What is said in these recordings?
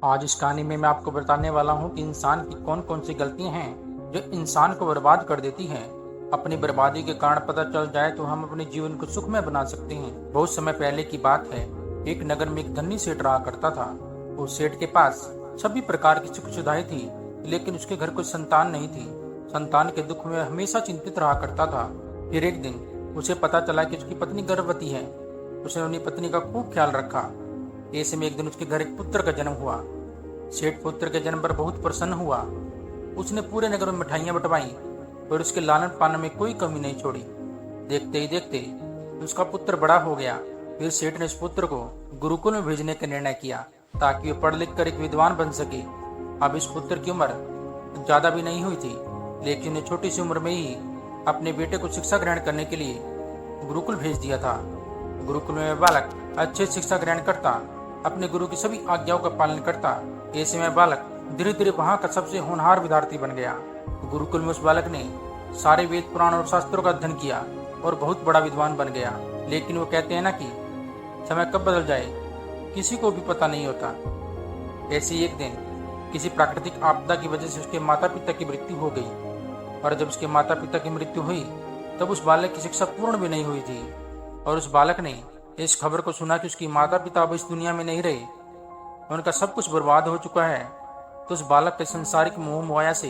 आज इस कहानी में मैं आपको बताने वाला हूँ कि इंसान की कौन कौन सी गलतियाँ हैं जो इंसान को बर्बाद कर देती हैं। अपनी बर्बादी के कारण पता चल जाए तो हम अपने जीवन को सुखमय बना सकते हैं। बहुत समय पहले की बात है। एक नगर में एक धनी सेठ रहा करता था। उस सेठ के पास सभी प्रकार की सुख सुविधाएं थी, लेकिन उसके घर कोई संतान नहीं थी। संतान के दुख में हमेशा चिंतित रहा करता था। फिर एक दिन उसे पता चला कि उसकी पत्नी गर्भवती है। उसने अपनी पत्नी का खूब ख्याल रखा। ऐसे में एक दिन उसके घर एक पुत्र का जन्म हुआ। सेठ पुत्र के जन्म पर बहुत प्रसन्न हुआ। उसने पूरे नगर में मिठाइयां बंटवाई और उसके लालन पालन में कोई कमी नहीं छोड़ी। देखते ही देखते उसका पुत्र बड़ा हो गया। फिर सेठ ने उस पुत्र को गुरुकुल में भेजने का निर्णय किया ताकि वह पढ़ लिख कर एक विद्वान बन सके। अब इस पुत्र की उम्र ज्यादा भी नहीं हुई थी, लेकिन उन्हें छोटी सी उम्र में ही अपने बेटे को शिक्षा ग्रहण करने के लिए गुरुकुल भेज दिया था। गुरुकुल में वह बालक अच्छे शिक्षा ग्रहण करता, अपने गुरु की सभी आज्ञाओं का पालन करता। ऐसे में बालक धीरे धीरे वहां का सबसे होनहार विद्यार्थी बन गया। गुरुकुल में उस बालक ने सारे वेद पुराण और शास्त्रों का अध्ययन किया और बहुत बड़ा विद्वान बन गया। लेकिन वो कहते हैं ना कि समय कब बदल जाए किसी को भी पता नहीं होता। ऐसे ही एक दिन किसी प्राकृतिक आपदा की वजह से उसके माता पिता की मृत्यु हो गई। और जब उसके माता पिता की मृत्यु हुई तब उस बालक की शिक्षा पूर्ण भी नहीं हुई थी। और उस बालक ने इस खबर को सुना कि उसकी माता पिता अब इस दुनिया में नहीं रहे, उनका सब कुछ बर्बाद हो चुका है। तो उस बालक के संसारिक मोह माया से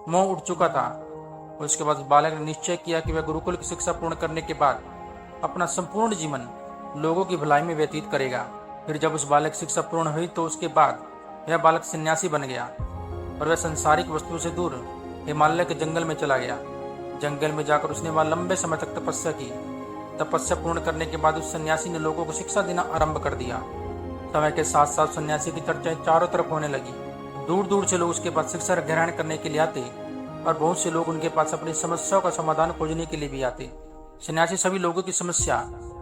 मोह उठ चुका था। उसके बाद उस बालक ने निश्चय किया कि वह गुरुकुल की शिक्षा पूर्ण करने के बाद अपना संपूर्ण जीवन लोगों की भलाई में व्यतीत करेगा। फिर जब उस बालक की शिक्षा पूर्ण हुई तो उसके बाद वह बालक सन्यासी बन गया और वह संसारिक वस्तुओं से दूर हिमालय के जंगल में चला गया। जंगल में जाकर उसने वहां लंबे समय तक तपस्या की। तपस्या पूर्ण करने के बाद उस सन्यासी ने लोगों को शिक्षा देना आरंभ कर दिया। समय के साथ साथ सन्यासी की चर्चाएं चारों तरफ होने लगी। दूर दूर से लोग उसके पास शिक्षा ग्रहण करने के लिए आते और बहुत से लोग उनके पास अपनी समस्याओं का समाधान खोजने के लिए भी आते। सन्यासी सभी लोगों की समस्या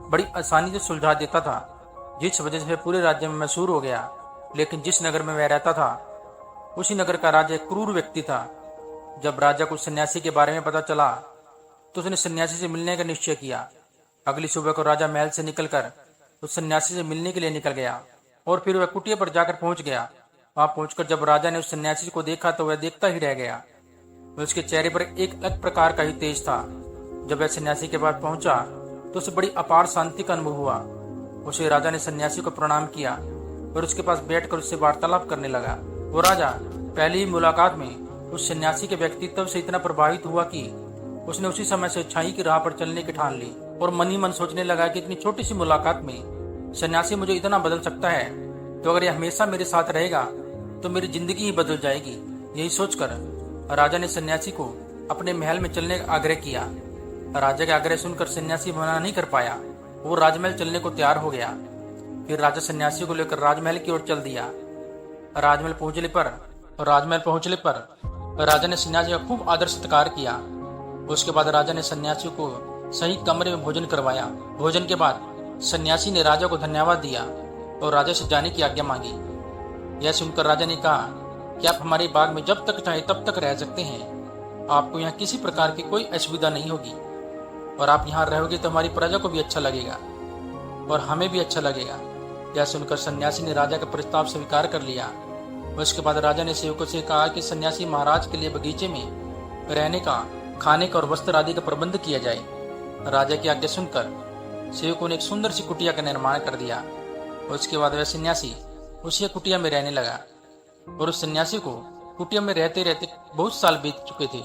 बड़ी आसानी से सुलझा देता था, जिस वजह से पूरे राज्य में मशहूर हो गया। लेकिन जिस नगर में वह रहता था उसी नगर का राजा एक क्रूर व्यक्ति था। जब राजा को सन्यासी के बारे में पता चला तो उसने सन्यासी से मिलने का निश्चय किया। अगली सुबह को राजा महल से निकलकर उस सन्यासी से मिलने के लिए निकल गया और फिर वह कुटिया पर जाकर पहुंच गया। वहां पहुंचकर जब राजा ने उस सन्यासी को देखा तो वह देखता ही रह गया। उसके चेहरे पर एक अलग प्रकार का ही तेज था। जब वह सन्यासी के पास पहुंचा तो उसे बड़ी अपार शांति का अनुभव हुआ। उसे राजा ने सन्यासी को प्रणाम किया और उसके पास बैठकर उससे वार्तालाप करने लगा। वो राजा पहली ही मुलाकात में उस सन्यासी के व्यक्तित्व से इतना प्रभावित हुआ कि उसने उसी समय से अच्छाई की राह पर चलने की ठान ली और मन ही मन सोचने लगा कि इतनी छोटी सी मुलाकात में सन्यासी मुझे इतना बदल सकता है, तो अगर यह हमेशा मेरे साथ रहेगा तो मेरी जिंदगी ही बदल जाएगी। यही सोचकर राजा ने सन्यासी को अपने महल में चलने का आग्रह किया। राजा का आग्रह सुनकर सन्यासी मना नहीं कर पाया। वो राजमहल चलने को तैयार हो गया। फिर राजा सन्यासी को लेकर राजमहल की ओर चल दिया। राजमहल पहुंचने पर राजा ने सन्यासी का खूब आदर सत्कार किया। उसके बाद राजा ने सन्यासी को सही कमरे में भोजन करवाया। भोजन के बाद सन्यासी ने राजा को धन्यवाद दिया और राजा से जाने की आज्ञा मांगी। यह सुनकर राजा ने कहा कि आप हमारे बाग में जब तक चाहे तब तक रह सकते हैं। आपको यहाँ किसी प्रकार की कोई असुविधा नहीं होगी और आप यहाँ रहोगे तो हमारी प्रजा को भी अच्छा लगेगा और हमें भी अच्छा लगेगा। यह सुनकर सन्यासी ने राजा का प्रस्ताव स्वीकार कर लिया। उसके बाद राजा ने सेवकों से कहा कि सन्यासी महाराज के लिए बगीचे में रहने का, खाने का और वस्त्र आदि का प्रबंध किया जाए। राजा की आज्ञा सुनकर सेवकों ने एक सुंदर सी कुटिया का निर्माण कर दिया। उसके बाद वह सन्यासी उसी कुटिया में रहने लगा और उस सन्यासी को कुटिया में रहते रहते बहुत साल बीत चुके थे।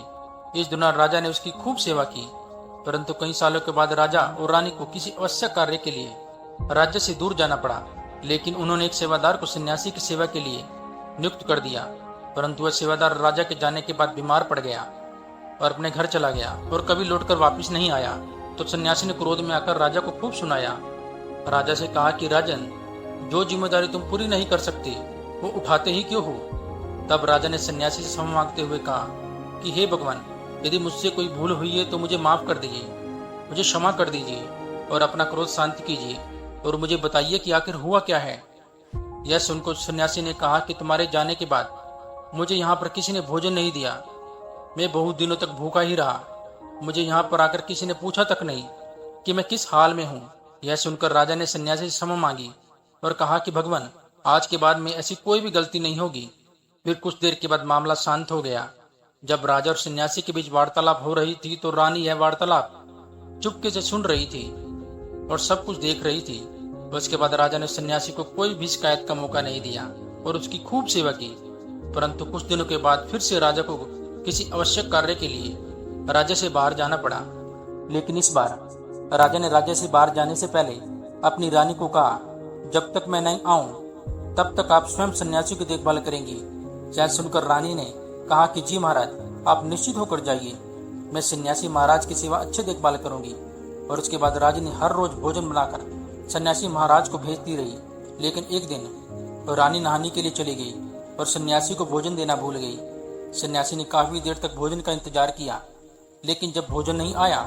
इस दौरान राजा ने उसकी खूब सेवा की, परंतु कई सालों के बाद राजा और रानी को किसी आवश्यक कार्य के लिए राज्य से दूर जाना पड़ा। लेकिन उन्होंने एक सेवादार को सन्यासी की सेवा के लिए नियुक्त कर दिया, परंतु वह सेवादार राजा के जाने के बाद बीमार पड़ गया और अपने घर चला गया और कभी लौटकर वापस नहीं आया। तो सन्यासी ने क्रोध में आकर राजा को खूब सुनाया। राजा से कहा कि राजन, जो जिम्मेदारी तुम पूरी नहीं कर सकते वो उठाते ही क्यों हो। तब राजा ने सन्यासी से क्षमा मांगते हुए कहा कि हे भगवान, यदि मुझसे कोई भूल हुई है तो मुझे माफ कर दीजिए, मुझे क्षमा कर दीजिए और अपना क्रोध शांत कीजिए और मुझे बताइए कि आखिर हुआ क्या है। यह सुनकर सन्यासी ने कहा कि तुम्हारे जाने के बाद मुझे यहाँ पर किसी ने भोजन नहीं दिया। मैं बहुत दिनों तक भूखा ही रहा। मुझे यहाँ पर आकर किसी ने पूछा तक नहीं कि मैं किस हाल में हूँ। यह सुनकर राजा ने सन्यासी से क्षमा मांगी और कहा कि भगवान, आज के बाद में ऐसी कोई भी गलती नहीं होगी। फिर कुछ देर के बाद मामला शांत हो गया। जब राजा और सन्यासी के बीच वार्तालाप हो रही थी तो रानी यह वार्तालाप चुपके से सुन रही थी और सब कुछ देख रही थी। उसके बाद राजा ने सन्यासी को कोई भी शिकायत का मौका नहीं दिया और उसकी खूब सेवा की। परंतु कुछ दिनों के बाद फिर से राजा को किसी आवश्यक कार्य के लिए राज्य से बाहर जाना पड़ा। लेकिन इस बार राजा ने राज्य से बाहर जाने से पहले अपनी रानी को कहा, जब तक मैं नहीं आऊं तब तक आप स्वयं सन्यासी की देखभाल करेंगी। यह सुनकर रानी ने कहा कि जी महाराज, आप निश्चित होकर जाइए, मैं सन्यासी महाराज की सेवा अच्छे देखभाल करूंगी। और उसके बाद रानी हर रोज भोजन बनाकर सन्यासी महाराज को भेजती रही। लेकिन एक दिन रानी नहाने के लिए चली गई और सन्यासी को भोजन देना भूल गई। सन्यासी ने काफी देर तक भोजन का इंतजार किया, लेकिन जब भोजन नहीं आया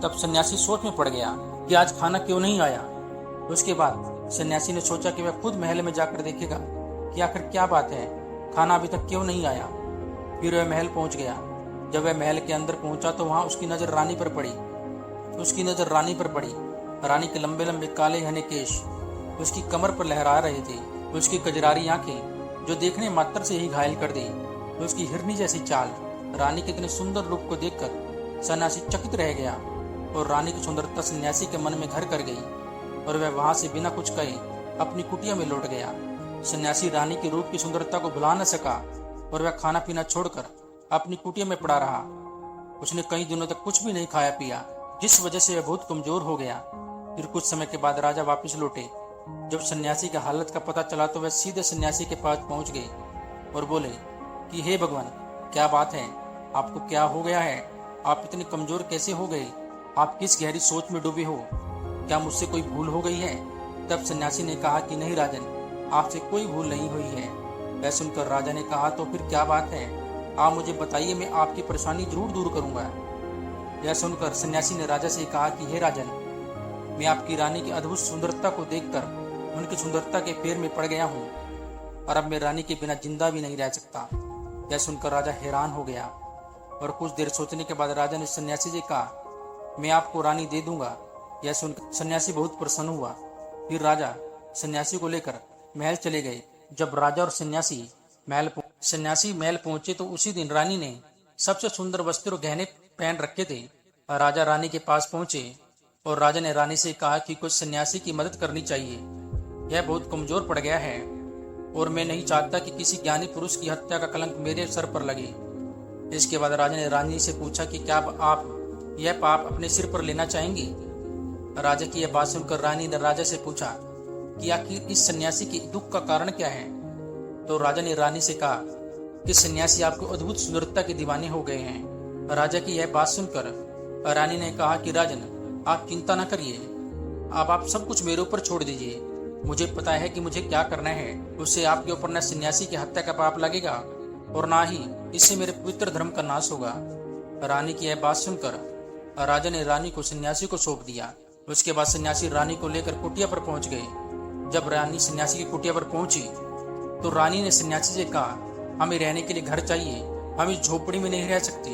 तब सन्यासी सोच में पड़ गया कि आज खाना क्यों नहीं आया। उसके बाद सन्यासी ने सोचा कि वह खुद महल में जाकर देखेगा कि आखिर क्या बात है, खाना अभी तक क्यों नहीं आया। फिर वह महल पहुंच गया। जब वह महल के अंदर पहुंचा तो वहां उसकी नजर रानी पर पड़ी। रानी के लंबे लंबे काले घने केश उसकी कमर पर लहरा रहे थे। उसकी कजरारी आंखें जो देखने मात्र से ही घायल कर दी। उसकी हिरनी जैसी चाल, रानी के इतने सुंदर रूप को देखकर सन्यासी चकित रह गया और रानी की सुंदरता सन्यासी के मन में घर कर गई और वह वहां से बिना कुछ कहे अपनी कुटिया में लौट गया। सन्यासी रानी के रूप की सुंदरता को भुला न सका और वह खाना पीना छोड़कर अपनी कुटिया में पड़ा रहा। उसने कई दिनों तक कुछ भी नहीं खाया पिया, जिस वजह से वह बहुत कमजोर हो गया। फिर कुछ समय के बाद राजा वापस लौटे। जब सन्यासी की हालत का पता चला तो वह सीधे सन्यासी के पास पहुंच गए और बोले कि हे भगवान, क्या बात है, आपको क्या हो गया है, आप इतने कमजोर कैसे हो गए, आप किस गहरी सोच में डूबे हो, क्या मुझसे कोई भूल हो गई है। तब सन्यासी ने कहा कि नहीं राजन, आपसे कोई भूल नहीं हुई है। वह सुनकर राजा ने कहा, तो फिर क्या बात है, आप मुझे बताइए, मैं आपकी परेशानी जरूर दूर करूंगा। यह सुनकर सन्यासी ने राजा से कहा कि हे राजन, मैं आपकी रानी की अद्भुत सुंदरता को देखकर उनकी सुंदरता के फेर में पड़ गया हूँ और अब मैं रानी के बिना जिंदा भी नहीं रह सकता। यह सुनकर राजा हैरान हो गया और कुछ देर सोचने के बाद राजा ने सन्यासी से कहा, मैं आपको रानी दे दूंगा। यह सुनकर सन्यासी बहुत प्रसन्न हुआ। फिर राजा सन्यासी को लेकर महल चले गए। जब राजा और सन्यासी महल पहुंचे तो उसी दिन रानी ने सबसे सुंदर वस्त्र और गहने पहन रखे थे। राजा रानी के पास पहुंचे और राजा ने रानी से कहा कि कुछ सन्यासी की मदद करनी चाहिए, यह बहुत कमजोर पड़ गया है और मैं नहीं चाहता कि किसी ज्ञानी पुरुष की हत्या का कलंक मेरे सर पर लगे। इसके बाद राजा ने रानी से पूछा कि क्या आप यह पाप अपने सिर पर लेना चाहेंगी। राजा की यह बात सुनकर रानी ने राजा से पूछा कि आखिर इस सन्यासी के दुख का कारण क्या है। तो राजा ने रानी से कहा कि सन्यासी आपको अद्भुत सुंदरता के दीवाने हो गए हैं। राजा की यह बात सुनकर रानी ने कहा कि राजन, आप चिंता न करिए, अब आप सब कुछ मेरे ऊपर छोड़ दीजिए। मुझे पता है कि मुझे क्या करना है, उससे आपके ऊपर न सन्यासी की हत्या का पाप लगेगा और ना ही इससे मेरे पवित्र धर्म का नाश होगा। रानी की यह बात सुनकर राजा ने रानी को सन्यासी को सौंप दिया। उसके बाद सन्यासी रानी को लेकर कुटिया पर पहुंच गए। जब रानी सन्यासी की कुटिया पर पहुंची तो रानी ने सन्यासी से कहा, हमें रहने के लिए घर चाहिए, हम इस झोपड़ी में नहीं रह सकते।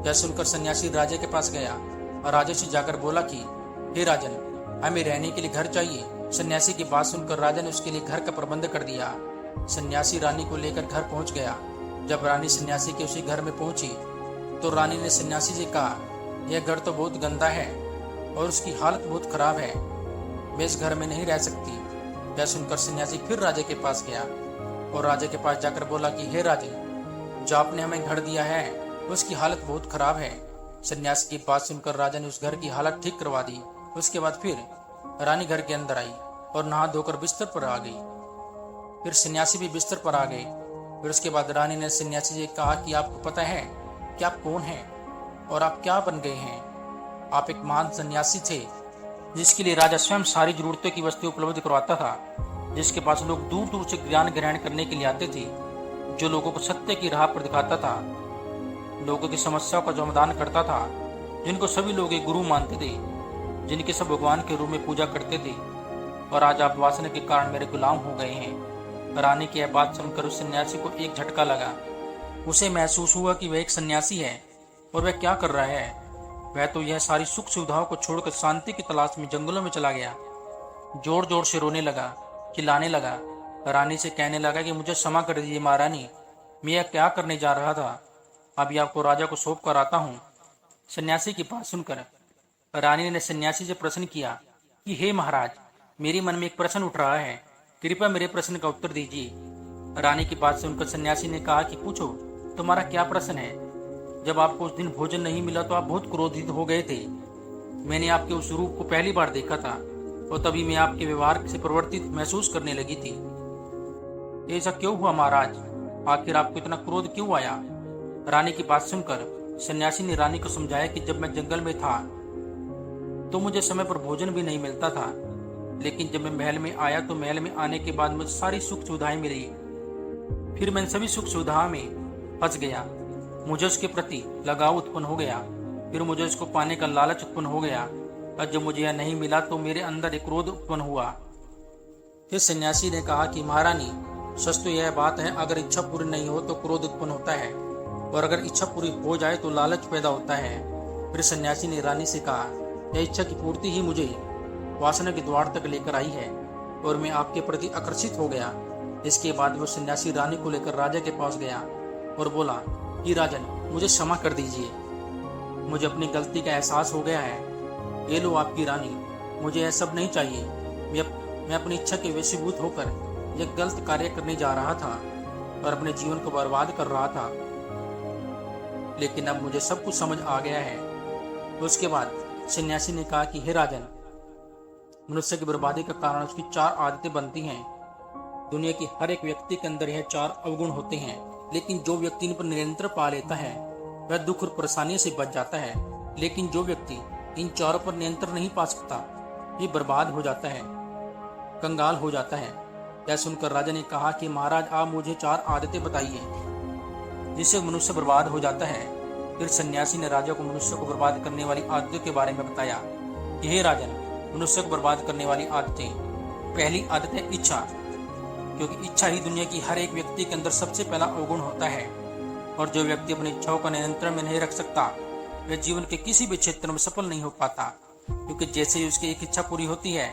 यह सुनकर सन्यासी राजा के पास गया और राजा से जाकर बोला कि हे राजन, हमें रहने के लिए घर चाहिए। सन्यासी की बात सुनकर राजा ने उसके लिए घर का प्रबंध कर दिया। सन्यासी रानी को लेकर घर पहुंच गया। जब रानी सन्यासी के उसी घर में पहुंची तो रानी ने सन्यासी से कहा, यह घर तो बहुत गंदा है और उसकी हालत बहुत खराब है, मैं इस घर में नहीं रह सकती। यह सुनकर सन्यासी फिर राजा के पास गया और राजा के पास जाकर बोला कि हे राजन, जो आपने हमें घर दिया है उसकी हालत बहुत खराब है। सन्यासी की बात सुनकर राजा ने उस घर की हालत ठीक करवा दी। उसके बाद फिर रानी घर के अंदर आई और नहा धोकर बिस्तर पर आ गई। फिर सन्यासी भी बिस्तर पर आ गए। फिर उसके बाद रानी ने सन्यासी से कहा कि आपको पता है कि आप कौन हैं और आप क्या बन गए हैं। आप एक महान सन्यासी थे जिसके लिए राजा स्वयं सारी जरूरतों की वस्तुएं उपलब्ध करवाता था, जिसके पास लोग दूर दूर से ज्ञान ग्रहण करने के लिए आते थे, जो लोगों को सत्य की राह पर दिखाता था, लोगों की समस्याओं का समाधान करता था, जिनको सभी लोग एक गुरु मानते थे, जिनके सब भगवान के रूप में पूजा करते थे। और आज आप वासना के कारण मेरे गुलाम हो गए हैं। रानी की यह बात सुनकर उस सन्यासी को एक झटका लगा। उसे महसूस हुआ कि वह एक सन्यासी है और वह क्या कर रहा है। वह तो यह सारी सुख सुविधाओं को छोड़कर शांति की तलाश में जंगलों में चला गया। जोर जोर से रोने लगा, चिल्लाने लगा रानी से कहने लगा कि मुझे क्षमा कर दीजिए महारानी, मैं यह क्या करने जा रहा था, अभी आपको राजा को सौंप कर आता हूँ। सन्यासी की बात सुनकर रानी ने सन्यासी से प्रश्न किया कि हे महाराज, मेरे मन में एक प्रश्न उठ रहा है, कृपया मेरे प्रश्न का उत्तर दीजिए। रानी की बात सुनकर सन्यासी ने कहा कि पूछो, तुम्हारा क्या प्रश्न है। जब आपको उस दिन भोजन नहीं मिला तो आप बहुत क्रोधित हो गए थे। मैंने आपके उस रूप को पहली बार देखा था और तभी मैं आपके व्यवहार से परिवर्तित महसूस करने लगी थी। ऐसा क्यों हुआ महाराज, आखिर आपको इतना क्रोध क्यों आया। रानी की बात सुनकर सन्यासी ने रानी को समझाया कि जब मैं जंगल में था तो मुझे समय पर भोजन भी नहीं मिलता था, लेकिन जब मैं महल में आया तो महल में आने के बाद मुझे सारी सुख सुविधाएं मिली। फिर मैं सभी सुख सुविधाओं में फंस गया, मुझे उसके प्रति लगाव उत्पन्न हो गया, फिर मुझे उसको पाने का लालच उत्पन्न हो गया और जब मुझे यह नहीं मिला तो मेरे अंदर एक क्रोध उत्पन्न हुआ। फिर सन्यासी ने कहा कि महारानी, सच तो यह बात है, अगर इच्छा पूरी नहीं हो तो क्रोध उत्पन्न होता है और अगर इच्छा पूरी हो जाए तो लालच पैदा होता है। फिर सन्यासी ने रानी से कहा, यह इच्छा की पूर्ति ही मुझे वासना के द्वार तक लेकर आई है और मैं आपके प्रति आकर्षित हो गया। इसके बाद वो सन्यासी रानी को लेकर राजा के पास गया और बोला कि राजन, मुझे क्षमा कर दीजिए, मुझे अपनी गलती का एहसास हो गया है। ये लो आपकी रानी, मुझे यह सब नहीं चाहिए। मैं अपनी इच्छा के वशीभूत होकर यह गलत कार्य करने जा रहा था और अपने जीवन को बर्बाद कर रहा था, लेकिन अब मुझे सब कुछ समझ आ गया है। उसके बाद सन्यासी ने कहा कि हे राजन, मनुष्य की बर्बादी का कारण उसकी 4 आदतें बनती हैं। दुनिया की हर एक व्यक्ति के अंदर यह 4 अवगुण होते हैं, लेकिन जो व्यक्ति इन पर नियंत्रण पा लेता है वह दुख और परेशानी से बच जाता है, लेकिन जो व्यक्ति इन 4 पर नियंत्रण नहीं पा सकता ये बर्बाद हो जाता है, कंगाल हो जाता है। यह सुनकर राजा ने कहा कि महाराज, आप मुझे 4 आदतें बताइए जिससे मनुष्य बर्बाद हो जाता है। फिर सन्यासी ने राजा को मनुष्य को बर्बाद करने वाली आदतों के बारे में बताया कि हे राजन, मनुष्य को बर्बाद करने वाली आदतें, पहली आदत है इच्छा, क्योंकि इच्छा ही दुनिया की हर एक व्यक्ति के अंदर सबसे पहला अवगुण होता है और जो व्यक्ति अपनी इच्छाओं का नियंत्रण में नहीं रख सकता वह जीवन के किसी भी क्षेत्र में सफल नहीं हो पाता, क्योंकि जैसे ही उसकी एक इच्छा पूरी होती है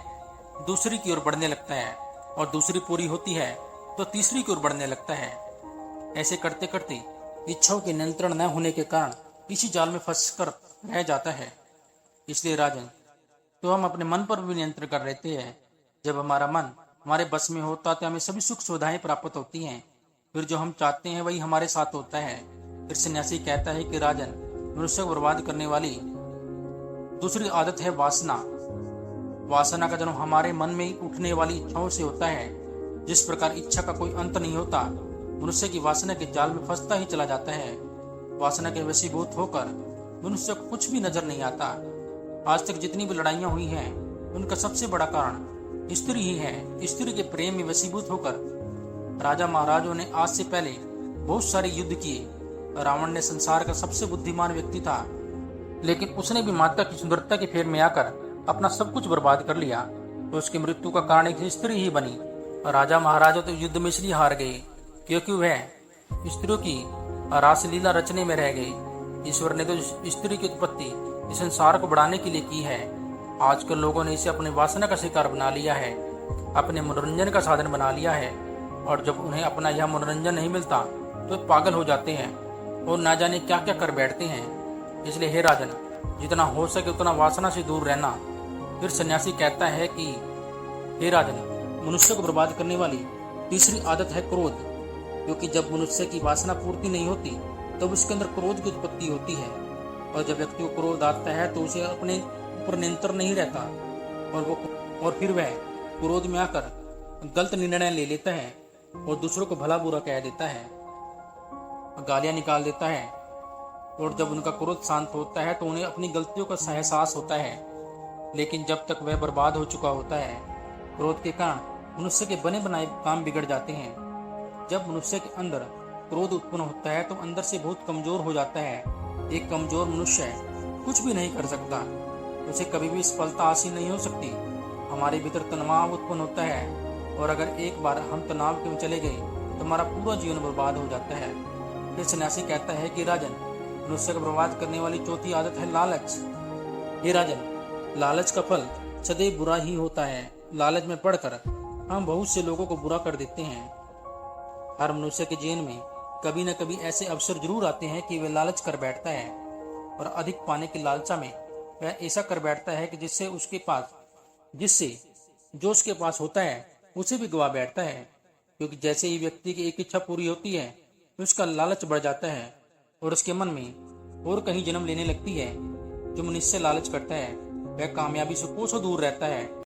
दूसरी की ओर बढ़ने लगता है और दूसरी पूरी होती है तो तीसरी की ओर बढ़ने लगता है। ऐसे करते करते इच्छाओं के नियंत्रण न होने के कारण इसी जाल में फंस कर रह जाता है। इसलिए राजन, तो हम अपने मन पर भी नियंत्रण कर लेते हैं। जब हमारा मन हमारे बस में होता है तो हमें सभी सुख सुविधाएं प्राप्त होती हैं, फिर जो हम चाहते हैं वही हमारे साथ होता है। फिर सन्यासी कहता है कि राजन, मनुष्य को बर्बाद करने वाली दूसरी आदत है वासना। वासना का जन्म हमारे मन में उठने वाली इच्छाओं से होता है। जिस प्रकार इच्छा का कोई अंत नहीं होता, मनुष्य की वासना के जाल में फंसता ही चला जाता है। वासना के वशीभूत होकर मनुष्य को कुछ भी नजर नहीं आता। आज तक जितनी भी लड़ाइयां हुई हैं उनका सबसे बड़ा कारण स्त्री ही है। स्त्री के प्रेम में वशीभूत होकर राजा महाराजों ने आज से पहले बहुत सारे युद्ध किए। रावण ने संसार का सबसे बुद्धिमान व्यक्ति था, लेकिन उसने भी माता की सुंदरता के फेर में आकर अपना सब कुछ बर्बाद कर लिया, तो उसकी मृत्यु का कारण एक स्त्री ही बनी। राजा महाराजा तो युद्ध में इसलिए हार गए क्योंकि वह स्त्रियों की रासलीला रचने में रह गए। ईश्वर ने तो स्त्री की उत्पत्ति इस संसार को बढ़ाने के लिए की है। आजकल लोगों ने इसे अपने वासना का शिकार बना लिया है, अपने मनोरंजन का साधन बना लिया है, और जब उन्हें अपना यह मनोरंजन नहीं मिलता तो पागल हो जाते हैं और ना जाने क्या क्या कर बैठते हैं। इसलिए हे राजन, जितना हो सके उतना वासना से दूर रहना। फिर सन्यासी कहता है कि हे राजन, मनुष्य को बर्बाद करने वाली तीसरी आदत है क्रोध, क्योंकि जब मनुष्य की वासना पूर्ति नहीं होती तब उसके अंदर क्रोध की उत्पत्ति होती है, और जब व्यक्ति को क्रोध आता है तो उसे अपने ऊपर नियंत्रण नहीं रहता और फिर वह क्रोध में आकर गलत निर्णय ले लेता है और दूसरों को भला बुरा कह देता है, गालियां निकाल देता है। और जब उनका क्रोध शांत होता है तो उन्हें अपनी गलतियों का एहसास होता है, लेकिन जब तक वह बर्बाद हो चुका होता है, क्रोध के कारण मनुष्य के बने बनाए काम बिगड़ जाते हैं। जब मनुष्य के अंदर क्रोध उत्पन्न होता है तो अंदर से बहुत कमजोर हो जाता है। एक कमजोर मनुष्य कुछ भी नहीं कर सकता, उसे कभी भी सफलता हासिल नहीं हो सकती। हमारे भीतर तनाव उत्पन्न होता है और अगर एक बार हम तनाव के में चले गए तो हमारा पूरा जीवन बर्बाद हो जाता है। फिर सन्यासी कहता है कि राजन, मनुष्य को बर्बाद करने वाली चौथी आदत है लालच। हे राजन, लालच का फल सदैव बुरा ही होता है। लालच में पड़कर हम बहुत से लोगों को बुरा कर देते हैं। हर मनुष्य के जीवन में कभी न कभी ऐसे अवसर जरूर आते हैं कि वह लालच कर बैठता है और अधिक पाने की लालसा में वह ऐसा कर बैठता है कि जिससे जो उसके पास होता है उसे भी गवा बैठता है। क्योंकि जैसे ही व्यक्ति की एक इच्छा पूरी होती है उसका लालच बढ़ जाता है और उसके मन में और कहीं जन्म लेने लगती है। जो मनुष्य लालच करता है वह कामयाबी से कोसों दूर रहता है।